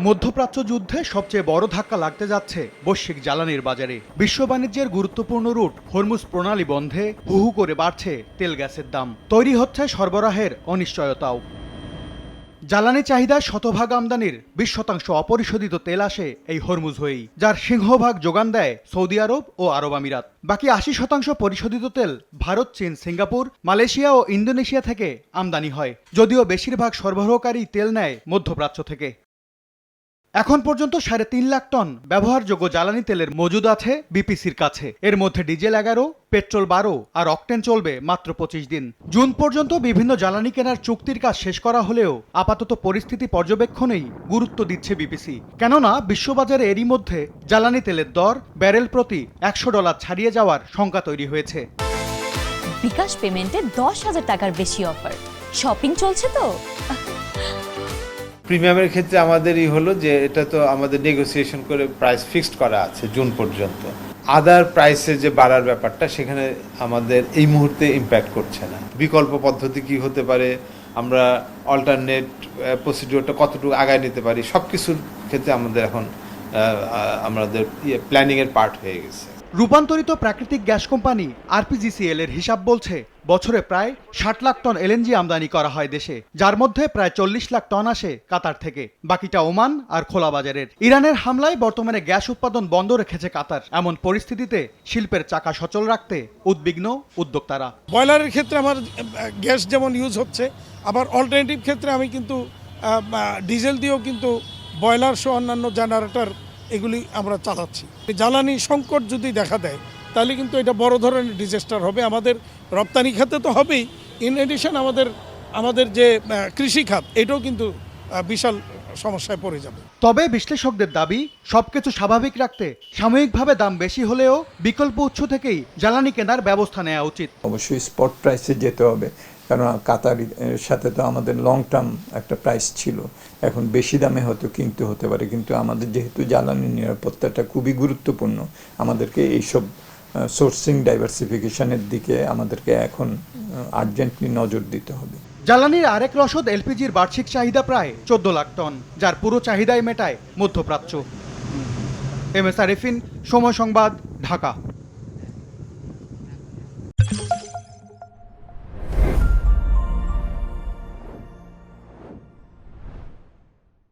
মধ্যপ্রাচ্য যুদ্ধে সবচেয়ে বড় ধাক্কা লাগতে যাচ্ছে বৈশ্বিক জ্বালানির বাজারে। বিশ্ব বাণিজ্যের গুরুত্বপূর্ণ রুট হরমুজ প্রণালী বন্ধে হু হু করে বাড়ছে তেল গ্যাসের দাম। তৈরি হচ্ছে সরবরাহের অনিশ্চয়তাও। জ্বালানি চাহিদার শতভাগ আমদানির 20% অপরিশোধিত তেল আসে এই হরমুজ হয়েই, যার সিংহভাগ যোগান দেয় সৌদি আরব ও আরব আমিরাত। বাকি 80% পরিশোধিত তেল ভারত, চীন, সিঙ্গাপুর, মালয়েশিয়া ও ইন্দোনেশিয়া থেকে আমদানি হয়, যদিও বেশিরভাগ সরবরাহকারী তেল নেয় মধ্যপ্রাচ্য থেকে। এখন পর্যন্ত 3.5 লাখ টন ব্যবহারযোগ্য জ্বালানি তেলের মজুদ আছে বিপিসির কাছে। এর মধ্যে ডিজেল 11, পেট্রোল 12 আর অকটেন চলবে মাত্র 25 দিন। জুন পর্যন্ত বিভিন্ন জ্বালানি কেনার চুক্তির কাজ শেষ করা হলেও আপাতত পরিস্থিতি পর্যবেক্ষণেই গুরুত্ব দিচ্ছে বিপিসি। কেননা বিশ্ববাজারে এরই মধ্যে জ্বালানি তেলের দর ব্যারেল প্রতি $100 ছাড়িয়ে যাওয়ার শঙ্কা তৈরি হয়েছে। বিকাশ পেমেন্টে 10,000 টাকার বেশি অফার, শপিং চলছে তো। প্রিমিয়ামের ক্ষেত্রে আমাদেরই হলো যে এটা তো আমাদের নেগোসিয়েশন করে প্রাইস ফিক্সড করা আছে জুন পর্যন্ত। আদার প্রাইসের যে বাড়ার ব্যাপারটা সেখানে আমাদের এই মুহূর্তে ইম্প্যাক্ট করছে না। বিকল্প পদ্ধতি কি হতে পারে, আমরা অল্টারনেট প্রসিডিওরটা কতটুকু আগায় নিতে পারি, সব কিছুর ক্ষেত্রে আমাদের এখন আমাদের প্ল্যানিংয়ের পার্ট হয়ে গেছে। রূপান্তরিত প্রাকৃতিক গ্যাস কোম্পানি আরপিজিসিএল এর হিসাব বলছে বছরে প্রায় 60 লাখ টন এলএনজি আমদানি করা হয় দেশে, যার মধ্যে প্রায় 40 লাখ টন আসে কাতার থেকে, বাকিটা ওমান আর খোলা বাজারের। ইরানের হামলায় বর্তমানে গ্যাস উৎপাদন বন্ধ রেখেছে কাতার। এমন পরিস্থিতিতে শিল্পের চাকা সচল রাখতে উদ্বিগ্ন উদ্যোক্তারা। বয়লারের ক্ষেত্রে আমার গ্যাস যেমন ইউজ হচ্ছে, আবার অল্টারনেটিভ ক্ষেত্রে আমি কিন্তু ডিজেল দিয়েও কিন্তু বয়লার সহ অন্যান্য জেনারেটর এগুলি আমরা চালাচ্ছি। জ্বালানি সংকট যদি দেখা দেয় তাহলে কিন্তু এটা বড় ধরনের ডিজাস্টার হবে। আমাদের রপ্তানি খাতে তো হবেই, ইন এডিশন আমাদের যে কৃষি খাত এটাও কিন্তু বিশাল সমস্যায় পড়ে যাবে। তবে বিশ্লেষকদের দাবি, সবকিছু স্বাভাবিক রাখতে সাময়িকভাবে দাম বেশি হলেও বিকল্প উৎস থেকেই জ্বালানি কেনার ব্যবস্থা নেওয়া উচিত। অবশ্যই স্পট প্রাইসে যেতে হবে, কারণ কাতারের সাথে তো আমাদের লং টার্ম একটা প্রাইস ছিল। এখন বেশি দামে হয়তো কিনতে হতে পারে, কিন্তু আমাদের যেহেতু জ্বালানি নিরাপত্তাটা খুবই গুরুত্বপূর্ণ, আমাদেরকে এইসব সোর্সিং ডাইভার্সিফিকেশনের দিকে আমাদেরকে এখন আর্জেন্টলি নজর দিতে হবে। জ্বালানির আরেক রসদ এলপিজির বার্ষিক চাহিদা প্রায় 14 লাখ টন, যার পুরো চাহিদাই মেটায় মধ্যপ্রাচ্য। এম এস আরিফিন, সময় সংবাদ, ঢাকা।